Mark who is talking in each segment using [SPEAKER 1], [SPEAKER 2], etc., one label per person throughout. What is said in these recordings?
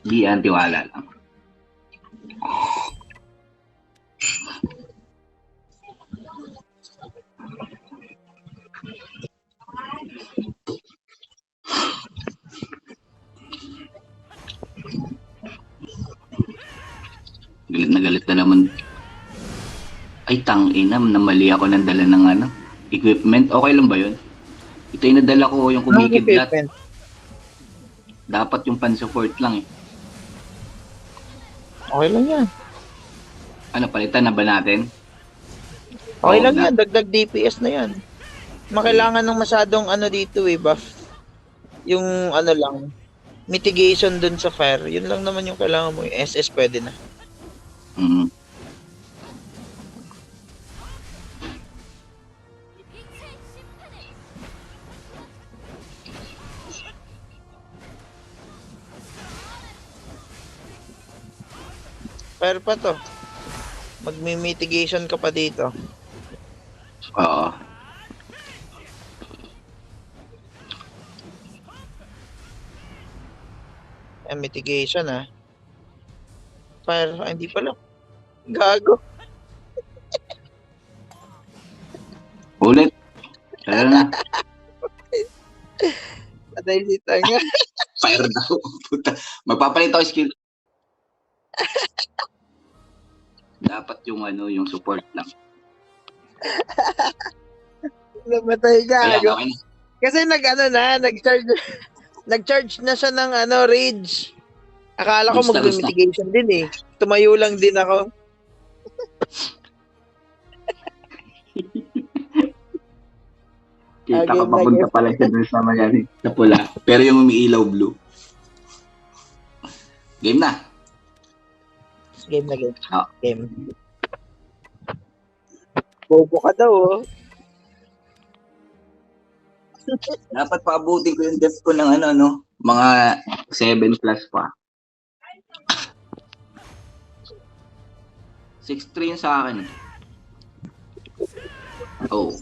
[SPEAKER 1] Di yan, tiwala lang. Galit na naman. Ay, tangina, namali ako ng dala ng ano, equipment. Okay lang ba yun? Ito yung nadala ko, yung kumikidlat. Dapat yung pan-support lang eh.
[SPEAKER 2] Okay lang yan.
[SPEAKER 1] Ano, palitan na ba natin?
[SPEAKER 2] Okay
[SPEAKER 1] Oo,
[SPEAKER 2] lang yan, dagdag DPS na yan. Makailangan ng masyadong ano dito eh, buff. Yung ano lang, mitigation dun sa fire. Yun lang naman yung kailangan mo. Yung SS pwede na.
[SPEAKER 1] Mm.
[SPEAKER 2] Fire pa to. Magmi-mitigation ka pa dito.
[SPEAKER 1] Oo.
[SPEAKER 2] Mitigation ah. Fire, hindi pala. Gago.
[SPEAKER 1] Ulit. Tara na.
[SPEAKER 2] Patay si Tanga.
[SPEAKER 1] Fire daw. Puta. Magpapalit ako skill. Dapat yung ano, yung support lang.
[SPEAKER 2] Namatay
[SPEAKER 1] Kaya
[SPEAKER 2] gago.
[SPEAKER 1] okay na.
[SPEAKER 2] Kasi nag-charge na siya ng ano, rage. Akala ko
[SPEAKER 1] Gusta.
[SPEAKER 2] mag-mitigation din eh. Tumayo lang din ako.
[SPEAKER 1] Kita ka
[SPEAKER 2] Game na
[SPEAKER 1] papunta
[SPEAKER 2] game.
[SPEAKER 1] pala siya dun sa mayari. Sa pula. Pero yung umiilaw blue. Game na.
[SPEAKER 2] Game na game.
[SPEAKER 1] Oh.
[SPEAKER 2] Game. Bobo ka daw oh.
[SPEAKER 1] Dapat paabutin ko yung depth ko ng ano, no? Mga 7 plus pa. 6-3 yun sa akin. Oh.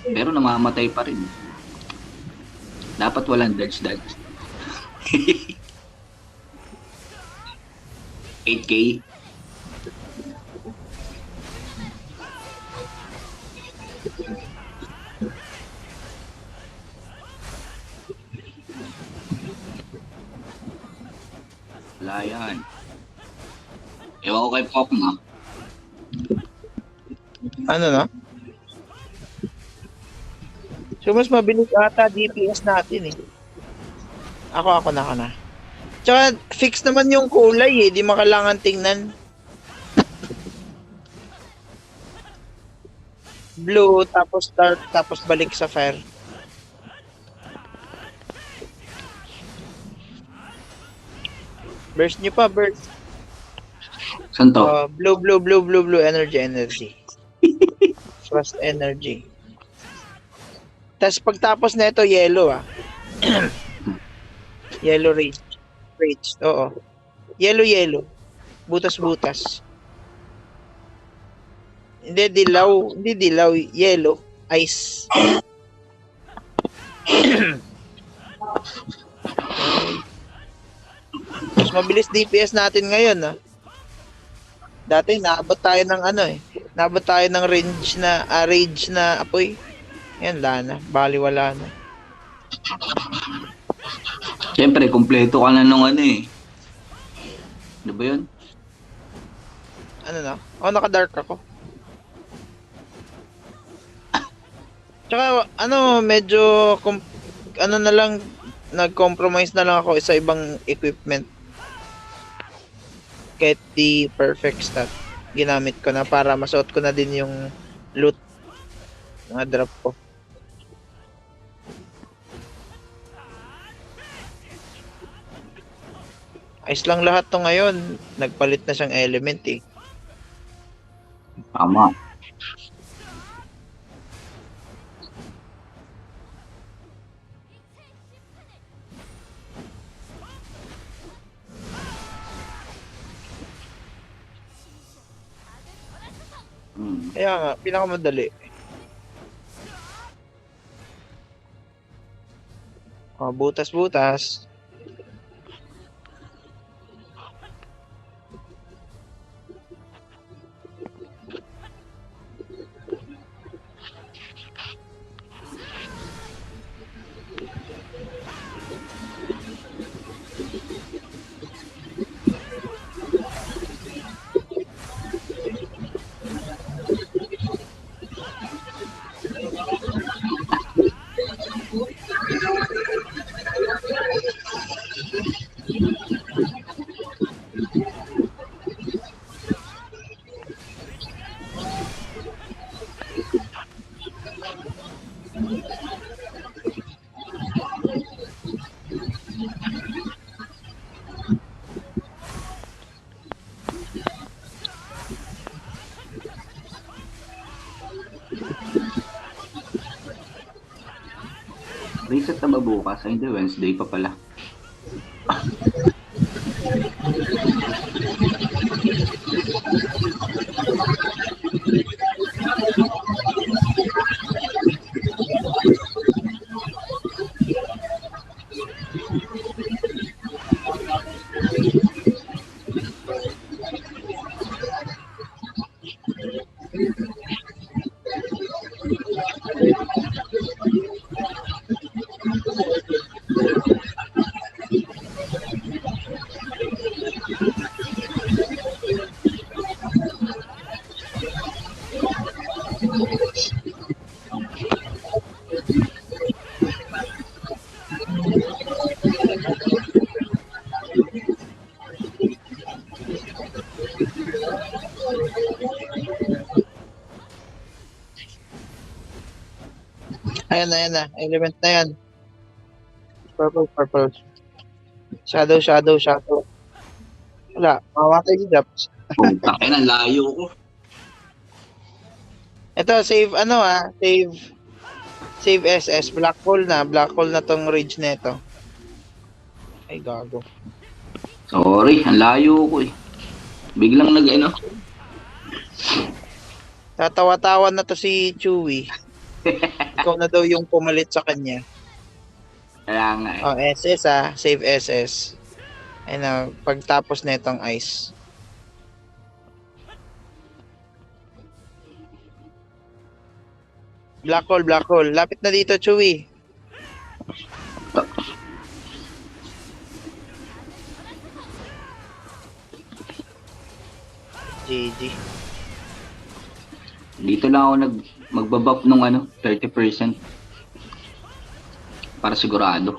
[SPEAKER 1] Pero namamatay pa rin. Dapat walang dodge. 8K. Wala yan. Ewan ko kay Pop na.
[SPEAKER 2] Ano na? So, mas mabilis ata DPS natin eh. Ako na. Tsaka, fix naman yung kulay eh. Di makailangan tingnan. Blue, tapos dark, tapos balik sa fire. Burst nyo pa, burst.
[SPEAKER 1] Saan to?
[SPEAKER 2] Blue, energy. Frost energy. Tapos pagtapos na ito, yellow ah. Yellow rage. Oo. Yellow. Butas. Hindi dilaw, yellow. Ice. Mas mabilis DPS natin ngayon ah. Dati naabot tayo ng ano eh. Naabot tayo ng rage na apoy. Yan, wala na. Baliwala na.
[SPEAKER 1] Siyempre, kompleto ka na nung ano eh. Ano ba yun?
[SPEAKER 2] Ano na? Naka-dark ako. Tsaka, medyo, na lang, nag-compromise na lang ako sa ibang equipment. Kahit di perfect stat, ginamit ko na para masuot ko na din yung loot mga drop ko. Ayos lang lahat to ngayon. Nagpalit na siyang element eh.
[SPEAKER 1] Tama.
[SPEAKER 2] Kaya nga, pinakamadali. Butas.
[SPEAKER 1] bukas? Ay, hindi, Wednesday pa pala.
[SPEAKER 2] Ayan na. Element na yan. Purple. Shadow. Wala. Mamatay si Japs.
[SPEAKER 1] Puta, kaya ang layo ko.
[SPEAKER 2] Ito, save Save SS. Black hole na tong ridge neto. Ay, gago.
[SPEAKER 1] Sorry, ang layo ko eh. Biglang
[SPEAKER 2] Tatawa-tawa na to si Chewie. Ikaw na daw yung pumalit sa kanya.
[SPEAKER 1] Kaya nga eh.
[SPEAKER 2] Oh, SS save SS. Ayun pagtapos netong ice. Black hole. Lapit na dito, Chewie. GG.
[SPEAKER 1] Dito lang ako magbabuff nung 30%. Para sigurado.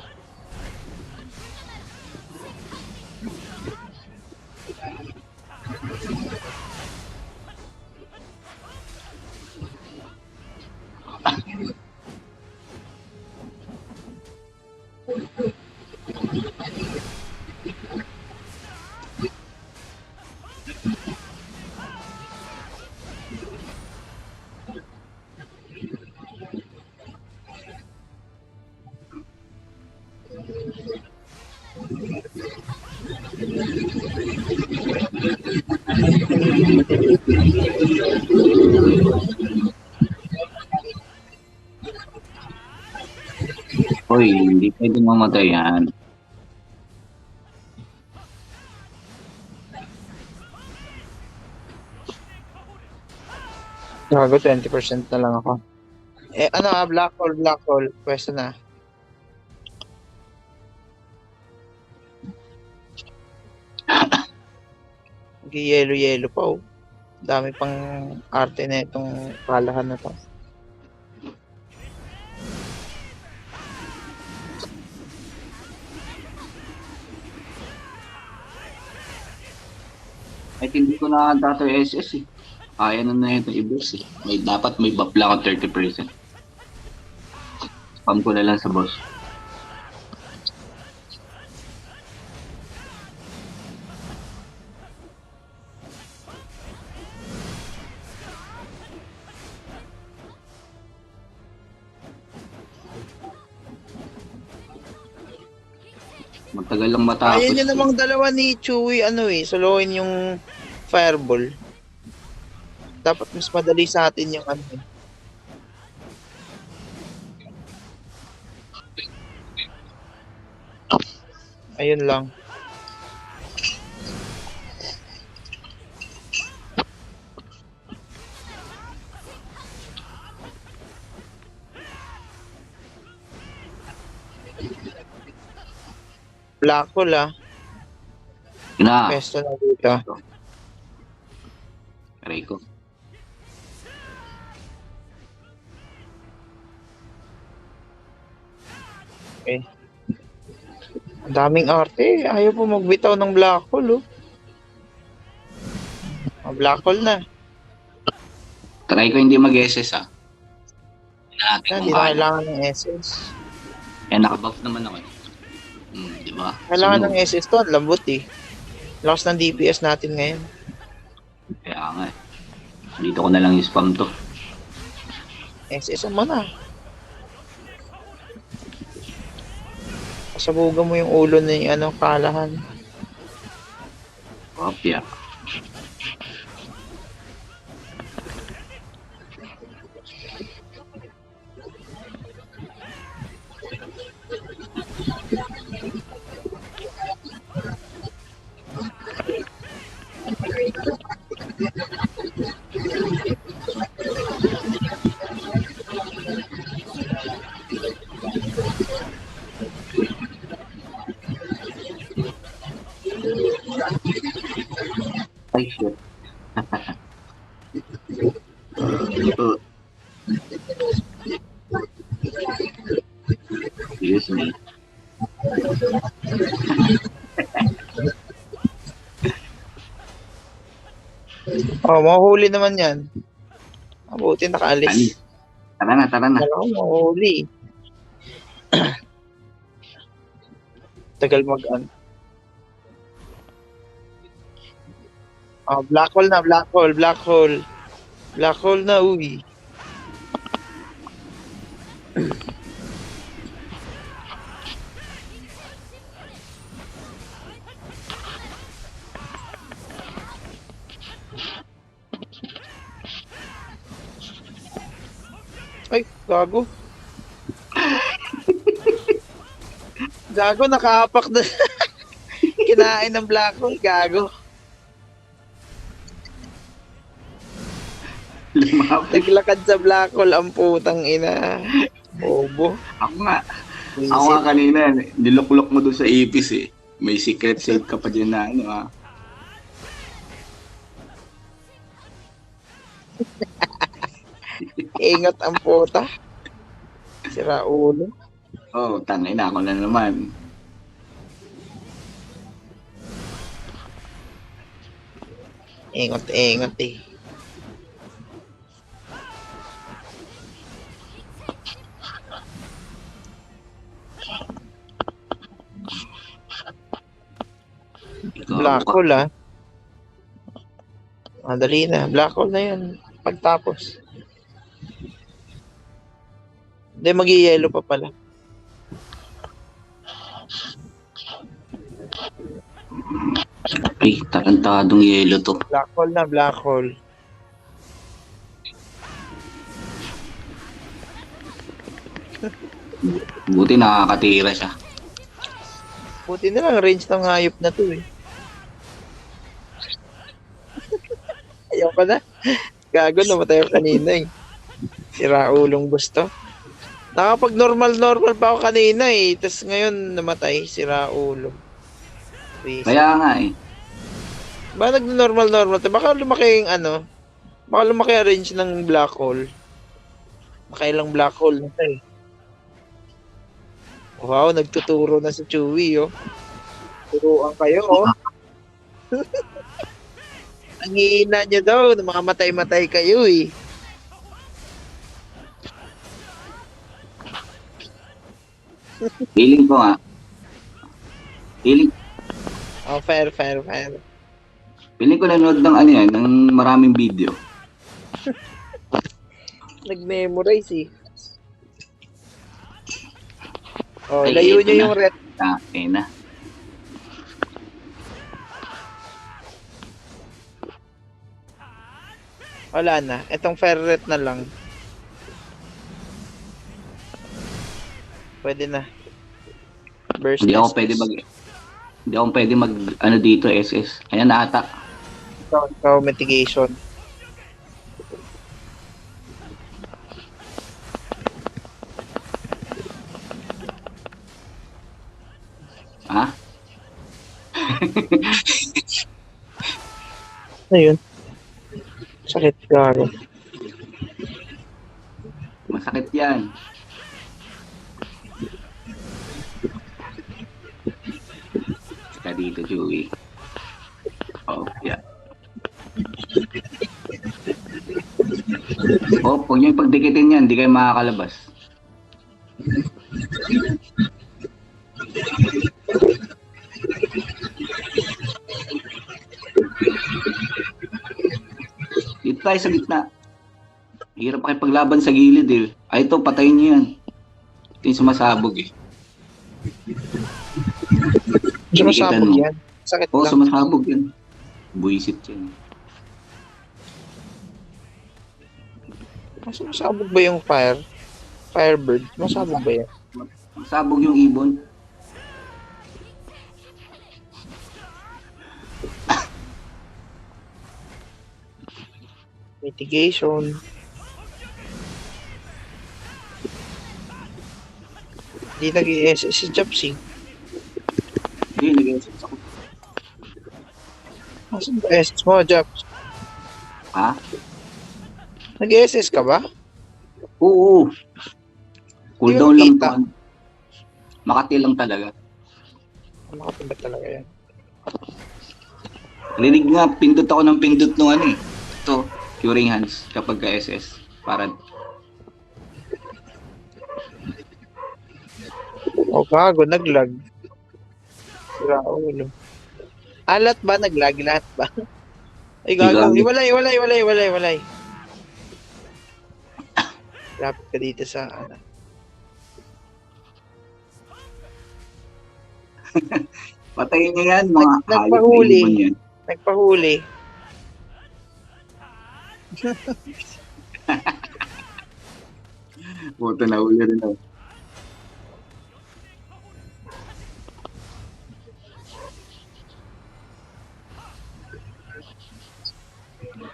[SPEAKER 1] Hoy, hindi pwede mamatay yan.
[SPEAKER 2] Gago, 20% na lang ako. Black hole. Pwesto na. Yelo pa oh. Dami pang arte na itong palahan na to.
[SPEAKER 1] Ay, hindi ko na dato SS eh. Kaya na ito i-boss eh. Dapat may buff lang ako 30%. Spam ko na lang sa boss. Matagal lang matapos.
[SPEAKER 2] Ayaw niya namang dalawa ni Chewie, soloin yung fireball. Dapat mas madali sa atin yung Ayun lang. Black hole Pesto na dito.
[SPEAKER 1] Aray ko.
[SPEAKER 2] Okay. Ang daming arte. Ayaw po magbitaw ng black hole Black hole na.
[SPEAKER 1] Try ko hindi mag-SS
[SPEAKER 2] Hindi na kailangan ng SS.
[SPEAKER 1] Nakabuff naman ako. Diba?
[SPEAKER 2] Kailangan ng SS to. Ang lambot Lakas ng DPS natin ngayon.
[SPEAKER 1] Kaya nga Dito ko na lang i-spam to.
[SPEAKER 2] SS mo na. Kasabugan mo yung ulo ni ano, Kalahan.
[SPEAKER 1] Kopya. Ay, shit. Oh, excuse me.
[SPEAKER 2] Oh, mahuhuli naman yan. Mabuti
[SPEAKER 1] Ani,
[SPEAKER 2] nakaalis.
[SPEAKER 1] tara na, tara na.
[SPEAKER 2] Wala ko mahuhuli. Tagal mag-ano. Oh, black hole na, black hole, black hole. Black hole na, uy. Ay, gago. Gago, nakahapak na. Kinain ng black hole, gago.
[SPEAKER 1] Lumapit.
[SPEAKER 2] Naglakad sa black hole ang putang ina. Bobo.
[SPEAKER 1] Ako nga kanina, niluklok mo doon sa ipis eh. May secret save ka pa dyan na ano ah.
[SPEAKER 2] Ingat ang puta. Sira ulo.
[SPEAKER 1] Oh, tangin na ako na naman.
[SPEAKER 2] Ingat eh.
[SPEAKER 1] Ikaw,
[SPEAKER 2] Black hole ah. Madali na. Black hole na yan. Pagtapos. Hindi, mag-yellow pa pala.
[SPEAKER 1] Ay, tarantadong yelo to.
[SPEAKER 2] Black hole na, black hole.
[SPEAKER 1] Buti nakakatira siya.
[SPEAKER 2] Buti na lang range ng hayop na to eh. Ayaw ka na. Gago, namatay ako kanina eh. Sira ulong gusto. Nakapag normal pa ako kanina eh. Tapos ngayon namatay, sira ulo. Please.
[SPEAKER 1] Kaya nga eh.
[SPEAKER 2] Ba nag-normal to? Baka lumaki yung ano. Baka lumaki ang range ng black hole. Makailang black hole na to eh. Wow, nagtuturo na si Chewie oh. Turuan kayo oh. Ang hihina nyo daw, makamatay-matay kayo eh.
[SPEAKER 1] Feeling ko nga. Feeling
[SPEAKER 2] Oh, fair.
[SPEAKER 1] ko nanood ng ano yan, ng maraming video.
[SPEAKER 2] Nag-memorize eh. Oh,
[SPEAKER 1] Ay,
[SPEAKER 2] layo
[SPEAKER 1] eto
[SPEAKER 2] nyo
[SPEAKER 1] na.
[SPEAKER 2] yung red.
[SPEAKER 1] Okay na.
[SPEAKER 2] Wala na. Itong fair red na lang. Pwede na. Burst
[SPEAKER 1] Hindi ako
[SPEAKER 2] SS.
[SPEAKER 1] pwede mag ano dito SS. Ayan na ata.
[SPEAKER 2] Ikaw, mitigation.
[SPEAKER 1] Ha?
[SPEAKER 2] Ayun. Sakit garo.
[SPEAKER 1] Masakit yan. Ka dito, Chewie. Oh, yeah. Oh, huwag niyo pagdikitin yan, hindi kayo makakalabas. Dito tayo sa gitna. Hirap kayo paglaban sa gilid eh. Ay, ito, patayin niyo yan. Ito yung sumasabog eh.
[SPEAKER 2] Sumasabog
[SPEAKER 1] mo.
[SPEAKER 2] yan. Sakit
[SPEAKER 1] Oo,
[SPEAKER 2] lang.
[SPEAKER 1] sumasabog yan. Buisit yan.
[SPEAKER 2] Sumasabog ba yung Firebird? Sumasabog ba yan?
[SPEAKER 1] Sabog yung ibon.
[SPEAKER 2] Mitigation. Hindi nag-i-SS si Chopsy.
[SPEAKER 1] Hindi, nag-SS ako.
[SPEAKER 2] Asan ba SS mo, Chops?
[SPEAKER 1] Ha?
[SPEAKER 2] Nag-SS ka ba?
[SPEAKER 1] Oo.
[SPEAKER 2] Hindi ko
[SPEAKER 1] Cooldown lang
[SPEAKER 2] nakita.
[SPEAKER 1] to. Makati lang talaga.
[SPEAKER 2] Makapindot talaga yan.
[SPEAKER 1] Rinig nga, pindot ako ng pindot nung ano eh. Ito, curing hands kapag ka-SS. Para
[SPEAKER 2] O gago, naglag. Sira ulo. Alat ba? Naglag lahat ba? Ay gago.
[SPEAKER 1] Gago.
[SPEAKER 2] Iwalay. Lapit ka dito sa ano.
[SPEAKER 1] patayin niya yan, mga hayop na
[SPEAKER 2] Nagpahuli.
[SPEAKER 1] ibon yan.
[SPEAKER 2] Nagpahuli.
[SPEAKER 1] Puto na huli rin ako.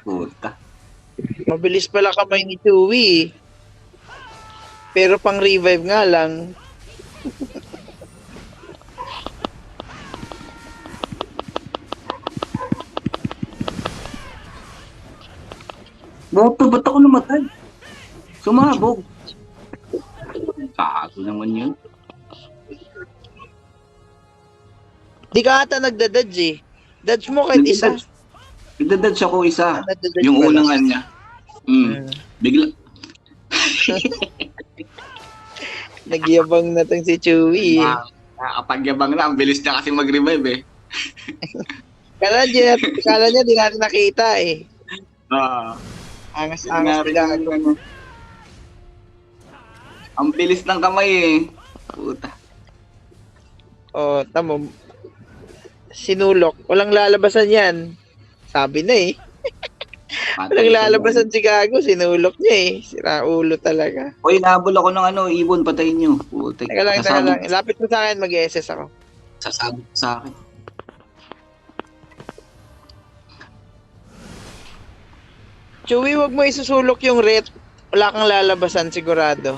[SPEAKER 1] Puta.
[SPEAKER 2] Mabilis pala kamay ni Chewie. Pero pang revive nga lang.
[SPEAKER 1] Boto, ba't ako namatay? Sumabog. Kago naman yun.
[SPEAKER 2] Di ka ata nagdadodge eh. Dodge mo kahit isa.
[SPEAKER 1] Nagdadodge ako isa.
[SPEAKER 2] Nagdadodge
[SPEAKER 1] Yung
[SPEAKER 2] pala.
[SPEAKER 1] unang niya. Bigla.
[SPEAKER 2] Nagyabang na tong si Chewie eh.
[SPEAKER 1] Nakapagyabang na. Ang bilis niya kasi mag-revive eh.
[SPEAKER 2] Kala niya di natin nakita eh. Angas-angas
[SPEAKER 1] Nangyari
[SPEAKER 2] nila.
[SPEAKER 1] na yung ano. Ang bilis ng kamay eh. Puta.
[SPEAKER 2] Oh, tamo. Sinulok. Walang lalabasan yan. Sabi na eh. Walang lalabasan si Gago. Sinulok niya eh. Sira ulo talaga.
[SPEAKER 1] Uy, nahabol ako ng ano, ibon, patayin nyo. Puta.
[SPEAKER 2] Teka lang. Lapit mo sa akin, mag-SS ako.
[SPEAKER 1] Sasabog sa akin.
[SPEAKER 2] Chewie, wag mo isusulok yung red. Wala kang lalabasan sigurado.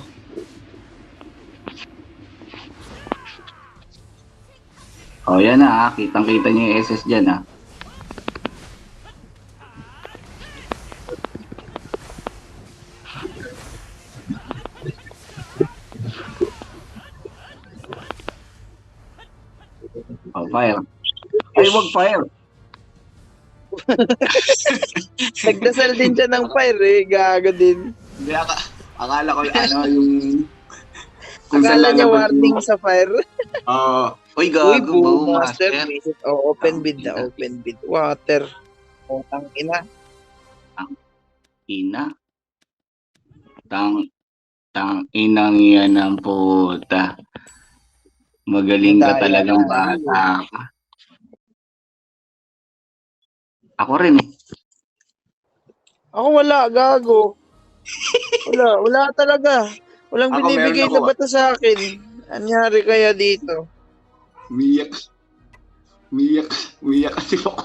[SPEAKER 1] Oh, yan na ah. Kitang-kita niyo yung SS dyan ah. Oh, fire. Ay, wag fire.
[SPEAKER 2] Nagdasal din siya ng fire eh. Gago din.
[SPEAKER 1] Hindi, akala ko ano yung... Kung saan
[SPEAKER 2] Akala niya
[SPEAKER 1] lalabas
[SPEAKER 2] warning
[SPEAKER 1] yung...
[SPEAKER 2] sa fire.
[SPEAKER 1] Oo. Uy,
[SPEAKER 2] Uy,
[SPEAKER 1] gago,
[SPEAKER 2] boom
[SPEAKER 1] boom,
[SPEAKER 2] master.
[SPEAKER 1] master.
[SPEAKER 2] Oh, open bid na. Open bid. Water. Putang ina.
[SPEAKER 1] Ina. Tang inang yan ang puta. Magaling ka
[SPEAKER 2] Medalya
[SPEAKER 1] talagang
[SPEAKER 2] na.
[SPEAKER 1] bata ka. Ako rin eh.
[SPEAKER 2] Ako wala, gago. Wala talaga. Walang
[SPEAKER 1] Ako,
[SPEAKER 2] binibigay
[SPEAKER 1] meron
[SPEAKER 2] na
[SPEAKER 1] ako.
[SPEAKER 2] bato sa akin. Anyari kaya dito?
[SPEAKER 1] Miyak kasi ako.